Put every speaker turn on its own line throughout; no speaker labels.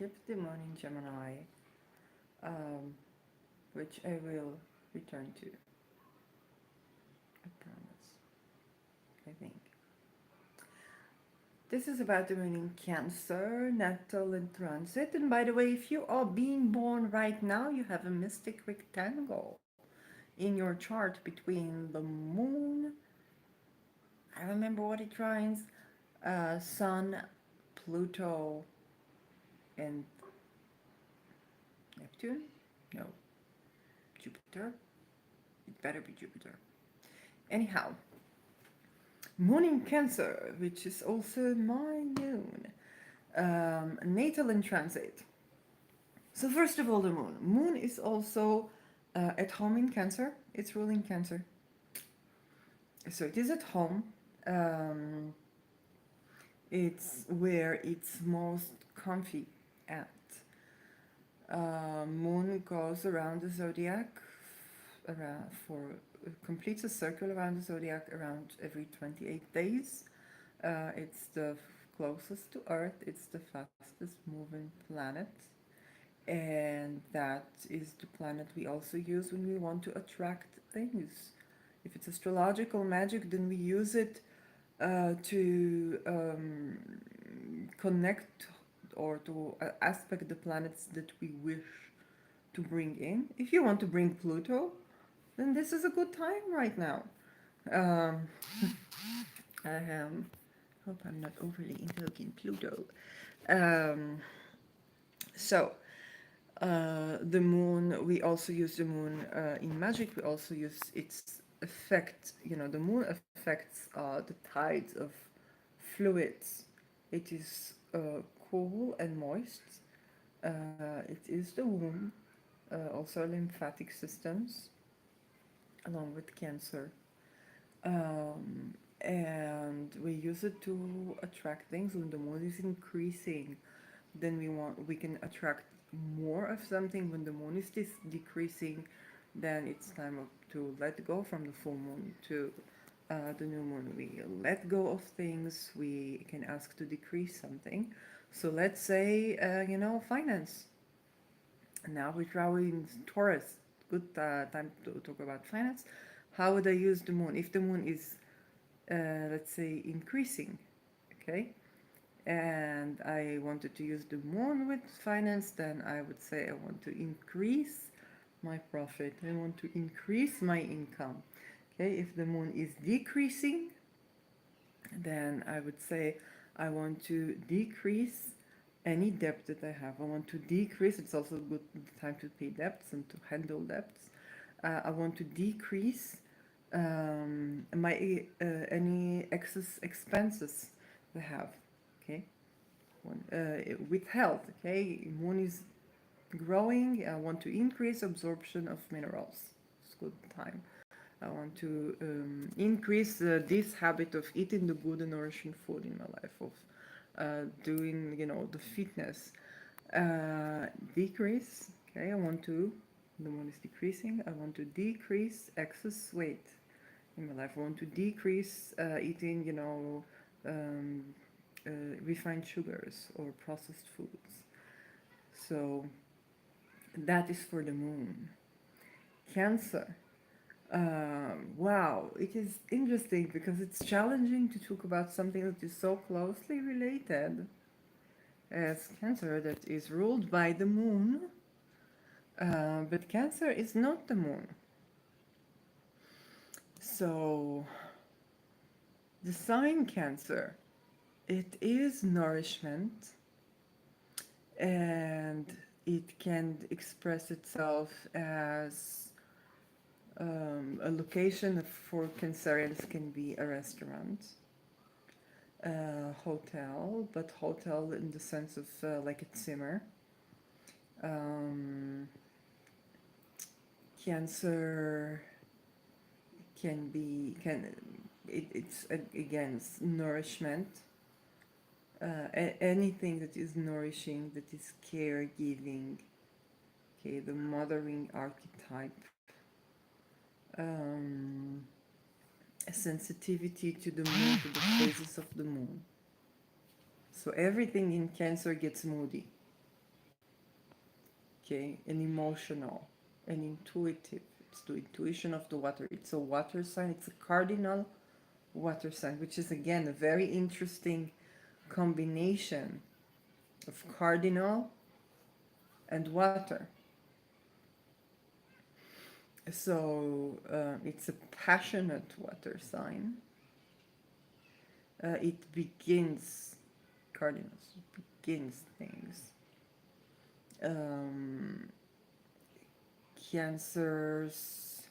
shift the moon in Gemini, um, which I will return to. I promise. I think. This is about the moon in Cancer, Natal and transit. And by the way, if you are being born right now, you have a mystic rectangle in your chart between the moon, I remember what it trines, Sun, Pluto, and Neptune? No, Jupiter. It better be Jupiter. Anyhow, moon in Cancer, which is also my moon. Natal in transit. So first of all, the moon. Moon is also at home in Cancer. It's ruling Cancer. So it is at home. Um, it's where it's most comfy at. Moon goes around the zodiac around for completes a circle around the zodiac around every 28 days. It's the closest to Earth. It's the fastest moving planet, and that is the planet we also use when we want to attract things. If it's astrological magic, then we use it to connect or to aspect the planets that we wish to bring in. If you want to bring Pluto, then this is a good time right now. Um, I hope I'm not overly invoking Pluto. Um, so, the moon, we also use the moon in magic. We also use its effect. You know, the moon affects the tides of fluids. It is cool and moist. It is the womb, also lymphatic systems, along with cancer. And we use it to attract things. When the moon is increasing, then we can attract more of something. When the moon is decreasing, then it's time to let go from the full moon to the new moon. We let go of things. We can ask to decrease something. So let's say finance. Now we're drawing Taurus. Good time to talk about finance. How would I use the moon? If the moon is, let's say, increasing, okay, and I wanted to use the moon with finance, then I would say I want to increase my profit. I want to increase my income. Okay, if the moon is decreasing, then I would say I want to decrease any debt that I have. I want to decrease, it's also a good time to pay debts and to handle debts. I want to decrease my any excess expenses I have. Okay, with health. Okay, moon is growing. I want to increase absorption of minerals. It's good time. I want to increase this habit of eating the good and nourishing food in my life, of doing, the fitness. Decrease, okay, the one is decreasing. I want to decrease excess weight in my life. I want to decrease eating, um, refined sugars or processed foods. So that is for the moon. Cancer. Wow, it is interesting because it's challenging to talk about something that is so closely related as Cancer, that is ruled by the moon. But Cancer is not the moon. So, the sign Cancer, it is nourishment, and it can express itself as a location for Cancerians can be a restaurant, hotel, but hotel in the sense of like a Zimmer. Um, Cancer it's again nourishment. Anything that is nourishing, that is caregiving. Okay, the mothering archetype. Um, a sensitivity to the moon, to the phases of the moon. So everything in Cancer gets moody. okay, and emotional and intuitive. It's the intuition of the water. It's a water sign. It's a cardinal water sign, which is again a very interesting combination of cardinal and water. So it's a passionate water sign. It begins, cardinals, begins things. Um, Cancers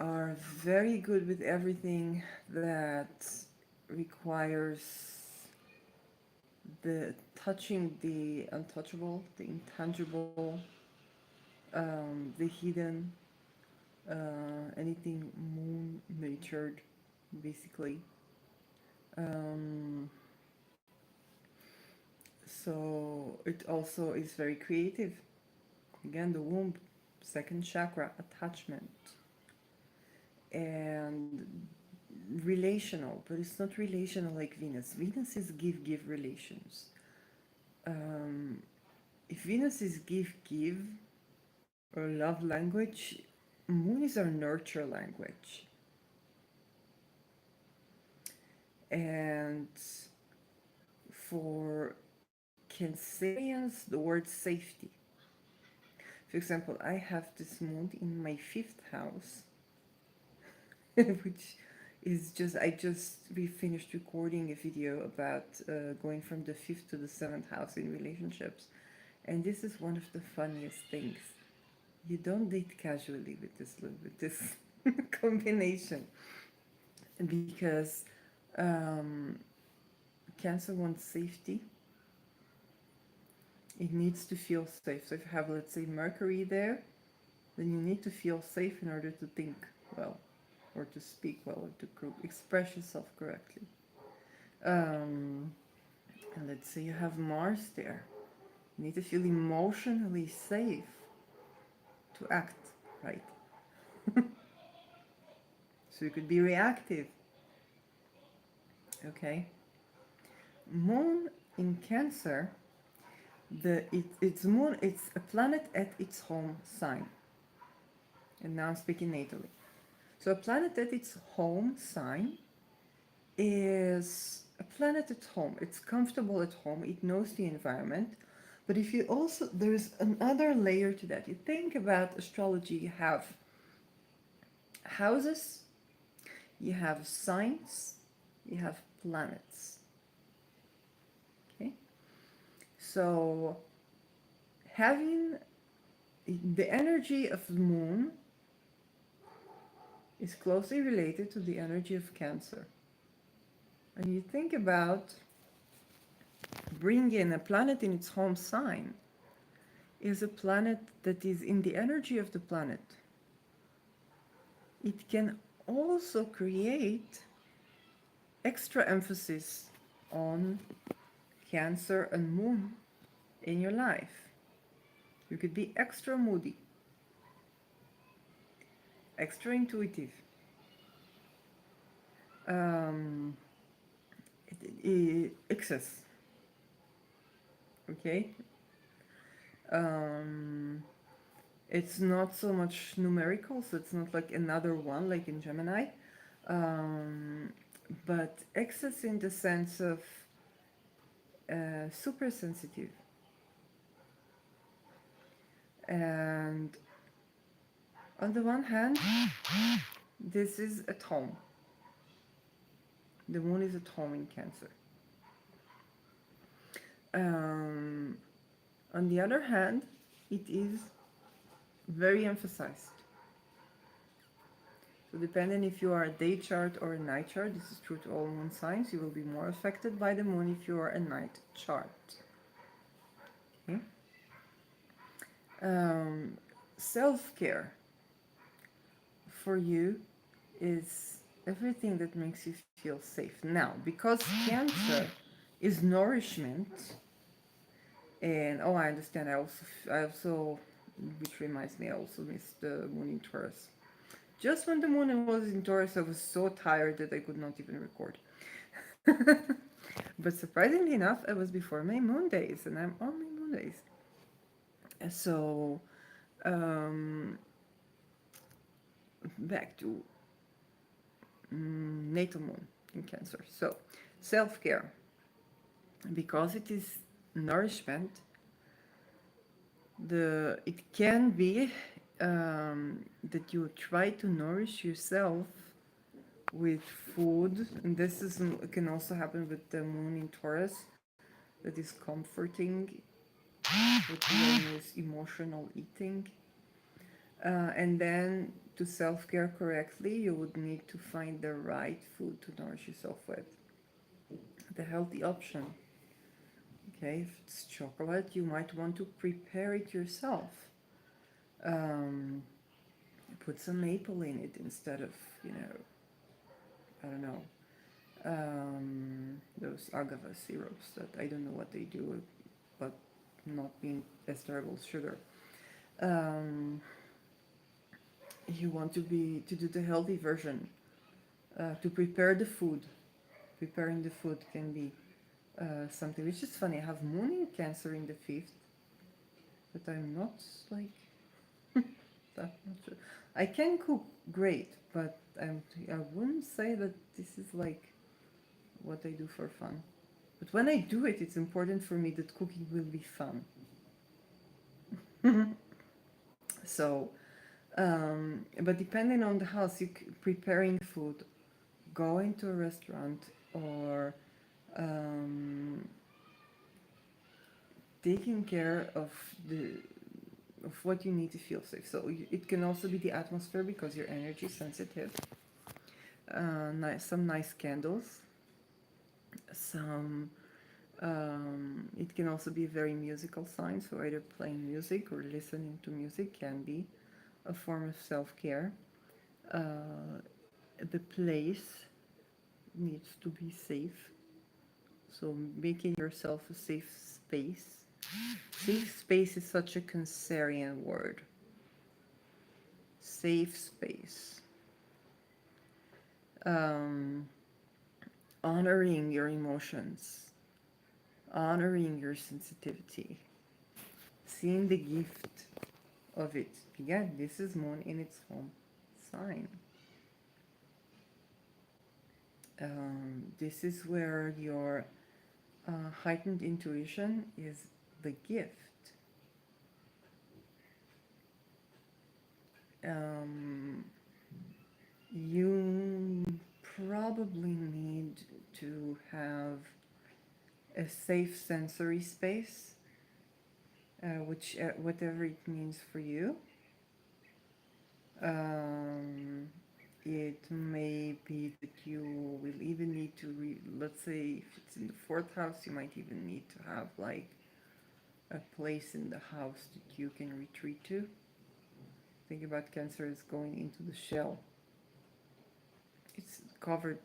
are very good with everything that requires the touching the untouchable, the intangible, the hidden, anything moon natured, basically. Um, so it also is very creative. Again, the womb, second chakra, attachment, and relational, but it's not relational like Venus. Venus is give relations. Um, if Venus is give or love language, Moon is our nurture language. And for Cancerians, the word safety. For example, I have this moon in my fifth house, which is just, we finished recording a video about going from the fifth to the seventh house in relationships. And this is one of the funniest things. You don't date casually with this combination because um, Cancer wants safety. It needs to feel safe. So if you have, let's say, Mercury there, then you need to feel safe in order to think well, or to speak well, or to express yourself correctly. Um, and let's say you have Mars there. You need to feel emotionally safe to act right. So you could be reactive. Okay. Moon in Cancer, it's moon. It's a planet at its home sign. And now I'm speaking natally. So a planet at its home sign is a planet at home. It's comfortable at home. It knows the environment. But if you also, there's another layer to that. You think about astrology, you have houses, you have signs, you have planets. Okay? So having the energy of the moon is closely related to the energy of Cancer. And you think about bringing a planet in its home sign is a planet that is in the energy of the planet. It can also create extra emphasis on Cancer and Moon in your life. You could be extra moody, extra intuitive, um, excess, okay? Um, it's not so much numerical, so it's not like another one like in Gemini, um, but excess in the sense of super sensitive. And on the one hand, this is at home. The moon is at home in Cancer. Um, on the other hand, it is very emphasized. So depending if you are a day chart or a night chart, this is true to all moon signs, you will be more affected by the moon if you are a night chart. Okay? Um, Self-care for you is everything that makes you feel safe. Now, because Cancer is nourishment, and oh, I understand. I also, which reminds me, I also missed the moon in Taurus. Just when the moon was in Taurus, I was so tired that I could not even record. But surprisingly enough, it was before my moon days, and I'm on my moon days. So um, back to natal moon in Cancer. So self care, because it is nourishment, it can be that you try to nourish yourself with food, and this is can also happen with the moon in Taurus, that is comforting, with wellness, emotional eating. And then to self care correctly, you would need to find the right food to nourish yourself with. The healthy option. Okay, if it's chocolate, you might want to prepare it yourself. Um, Put some maple in it instead of, you know, I don't know, those agave syrups that I don't know what they do, but not being as terrible as sugar. Um, you want to do the healthy version, to prepare the food. Preparing the food can be something which is funny. I have moon in Cancer in the fifth, but I'm not like that much. I can cook great, but I wouldn't say that this is like what I do for fun. But when I do it, it's important for me that cooking will be fun. So, but depending on the house, preparing food, going to a restaurant, or um, taking care the of what you need to feel safe. So it can also be the atmosphere because you're energy sensitive. Some nice candles. Some. It can also be a very musical sign. So either playing music or listening to music can be a form of self-care. The place needs to be safe. So making yourself a safe space. Safe space is such a Cancerian word. Safe space. Um, Honoring your emotions, honoring your sensitivity, seeing the gift of it. Again, this is moon in its home sign. This is where your heightened intuition is the gift. Um, you probably need to have a safe sensory space, which whatever it means for you. Um, it may be that you will even need to let's say if it's in the fourth house, you might even need to have like a place in the house that you can retreat to. Think about Cancer as going into the shell. It's covered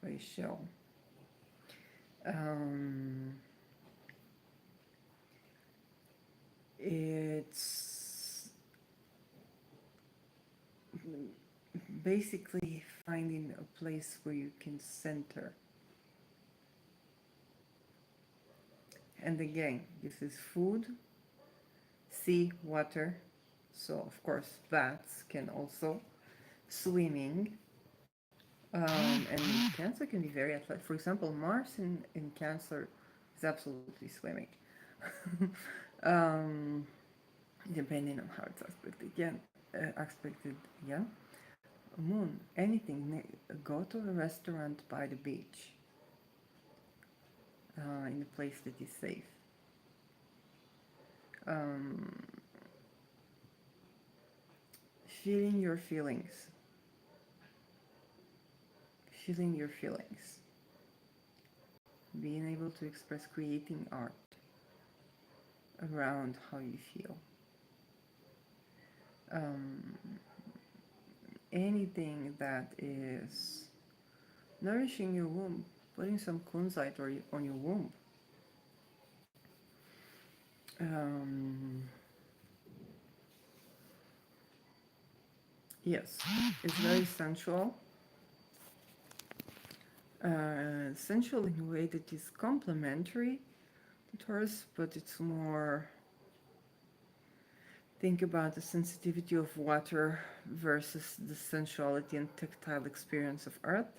by a shell. Um, it's basically finding a place where you can center. And again, this is food, sea, water. So, of course, bats can also swimming. And Cancer can be very athletic. For example, Mars in Cancer is absolutely swimming. um, Depending on how it's aspected. Again. Moon, anything. Go to a restaurant by the beach, in a place that is safe. Um, Feeling your feelings. Feeling your feelings. Being able to express, creating art around how you feel. Um, Anything that is nourishing your womb, putting some kunzite on your womb. Um, yes, it's very sensual. Sensual in a way that is complementary to Taurus, but it's more Think about the sensitivity of water versus the sensuality and tactile experience of earth.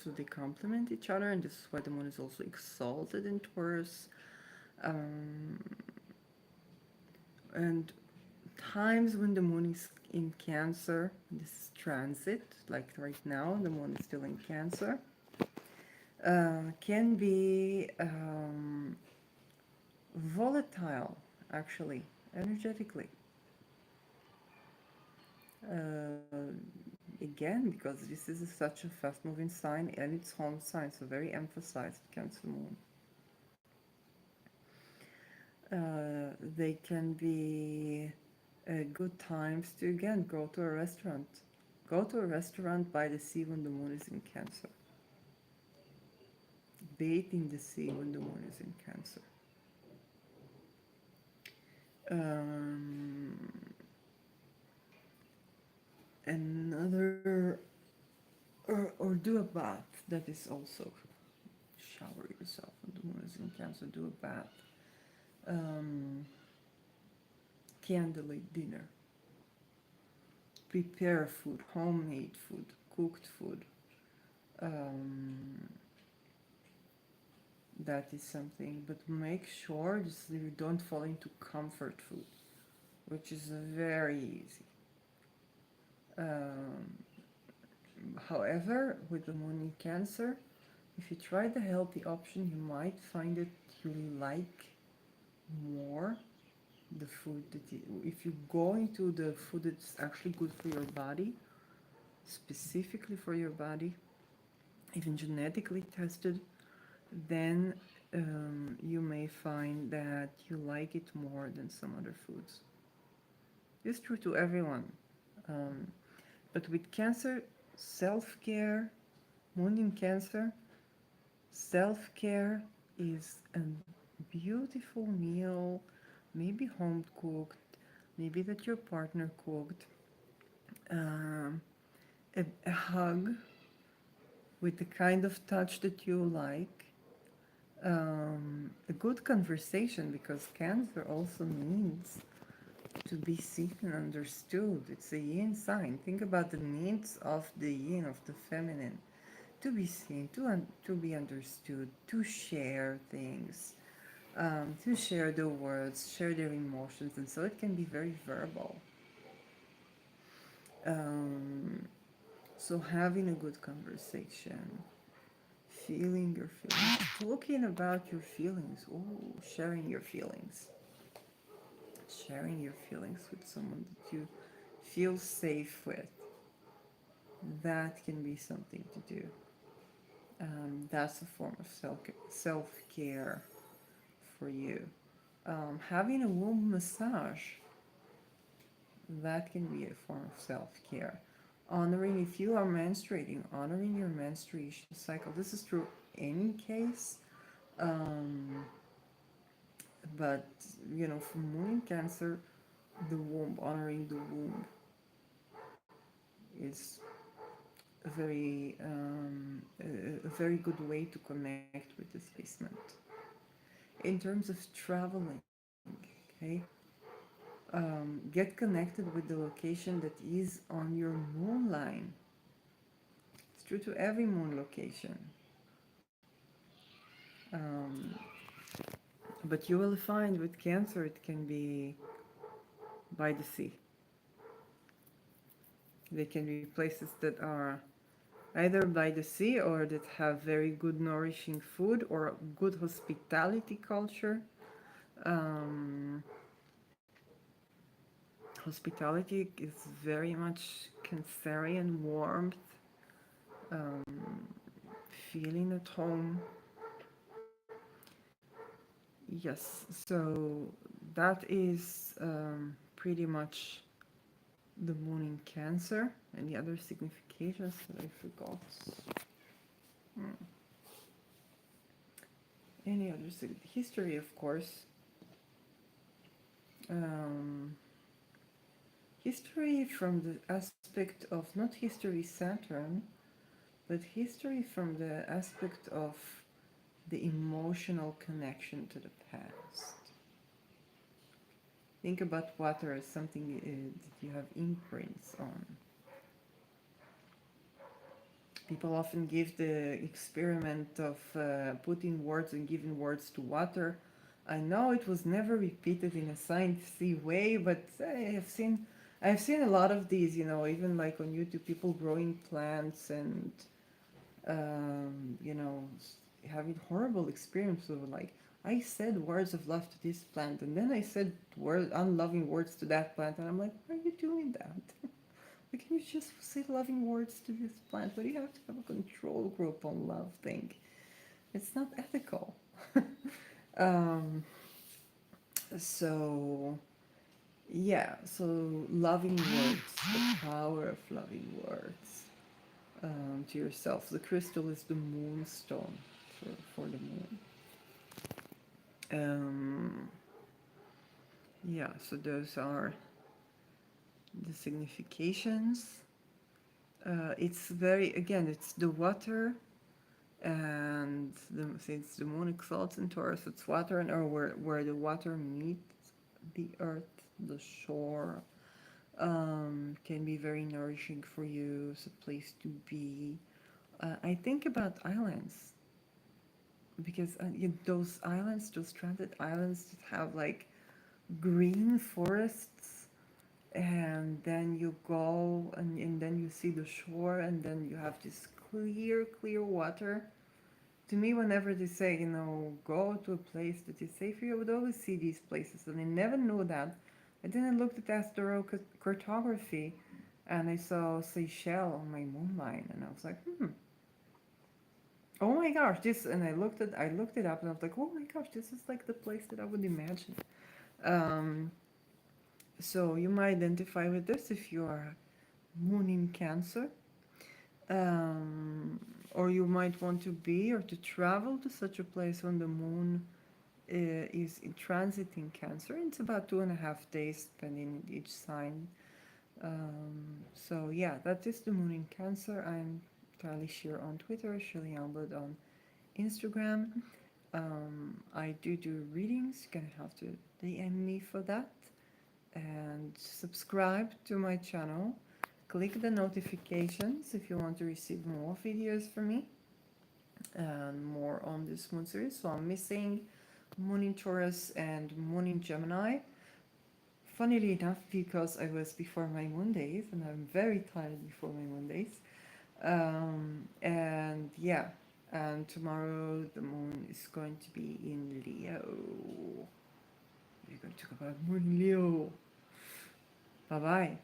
So they complement each other, and this is why the moon is also exalted in Taurus. Um, and times when the moon is in Cancer, this is transit, like right now, the moon is still in Cancer, can be volatile, actually, energetically. Uh, Again, because this is such a fast moving sign and it's home sign, so very emphasized Cancer moon. They can be good times to again go to a restaurant. Go to a restaurant by the sea when the moon is in Cancer. Bathe in the sea when the moon is in Cancer. Um, Another, or do a bath. That is also shower yourself when the moon is in Cancer. Do a bath. Um, Candlelit dinner. Prepare food, homemade food, cooked food. Um, that is something, but make sure just you don't fall into comfort food, which is very easy. Um, However, with the moon in Cancer, if you try the healthy option, you might find that you like more the food that if you go into the food that's actually good for your body, specifically for your body, even genetically tested, then you may find that you like it more than some other foods. It's true to everyone. Um, but with Cancer, self care, moon in Cancer, self care is a beautiful meal, maybe home cooked, maybe that your partner cooked, um, a hug with the kind of touch that you like, a good conversation, because Cancer also means to be seen and understood. It's a yin sign. Think about the needs of the yin, of the feminine. To be seen, to be understood, to share things, to share the words, share their emotions, and so it can be very verbal. Um, so having a good conversation, feeling your feelings, talking about your feelings, sharing your feelings, sharing your feelings with someone that you feel safe with, that can be something to do. That's a form of self care for you. Having a womb massage, that can be a form of self care. Honoring, if you are menstruating, honoring your menstruation cycle. This is true any case, um, but for moon in Cancer, the womb, honoring the womb is a very good way to connect with this basement. In terms of traveling, okay, get connected with the location that is on your moon line. It's true to every moon location. Um, but you will find with Cancer, it can be by the sea. They can be places that are either by the sea or that have very good nourishing food or good hospitality culture. Um, Hospitality is very much Cancerian warmth, um, feeling at home. Yes, so that is pretty much the moon in Cancer. Any other significations that I forgot? Hmm. Any other history, of course. Um, History from the aspect of not history Saturn, but history from the aspect of the emotional connection to the past. Think about water as something that you have imprints on. People often give the experiment of putting words and giving words to water. I know it was never repeated in a scientific way, but I've seen a lot of these, even like on YouTube, people growing plants and having horrible experiences of like, I said words of love to this plant, and then I said unloving words to that plant, and I'm like, why are you doing that? Why can't you just say loving words to this plant? Why do you have to have a control group on love thing? It's not ethical. um, so yeah, so loving words, the power of loving words to yourself. The crystal is the moonstone for the moon. Um, yeah, so those are the significations. It's very, again, it's the water, and since the moon exalts in Taurus, it's water and or where the water meets the earth, the shore, can be very nourishing for you. It's a place to be. I think about islands because those islands, those stranded islands that have like green forests, and then you go and then you see the shore, and then you have this clear water. To me, whenever they say, go to a place that is safe for you, I would always see these places, and I never knew that. I didn't look at astrocartography, and I saw Seychelles on my moon line, and I was like, oh my gosh, this, and I looked it up, and I was like, oh my gosh, this is like the place that I would imagine. Um, so you might identify with this if you are moon in Cancer, um, or you might want to be or to travel to such a place when the moon is in transit in Cancer. It's about 2.5 days depending on each sign. So yeah, that is the moon in Cancer. I'm Tali Shear on Twitter, Shirley Albert on Instagram. I do readings. You're gonna have to DM me for that, and subscribe to my channel. Click the notifications if you want to receive more videos from me and more on this moon series. So I'm missing Moon in Taurus and Moon in Gemini. Funnily enough, because I was before my moon days, and I'm very tired before my moon days. And yeah, and tomorrow the moon is going to be in Leo. We're going to talk about Moon in Leo. Bye bye.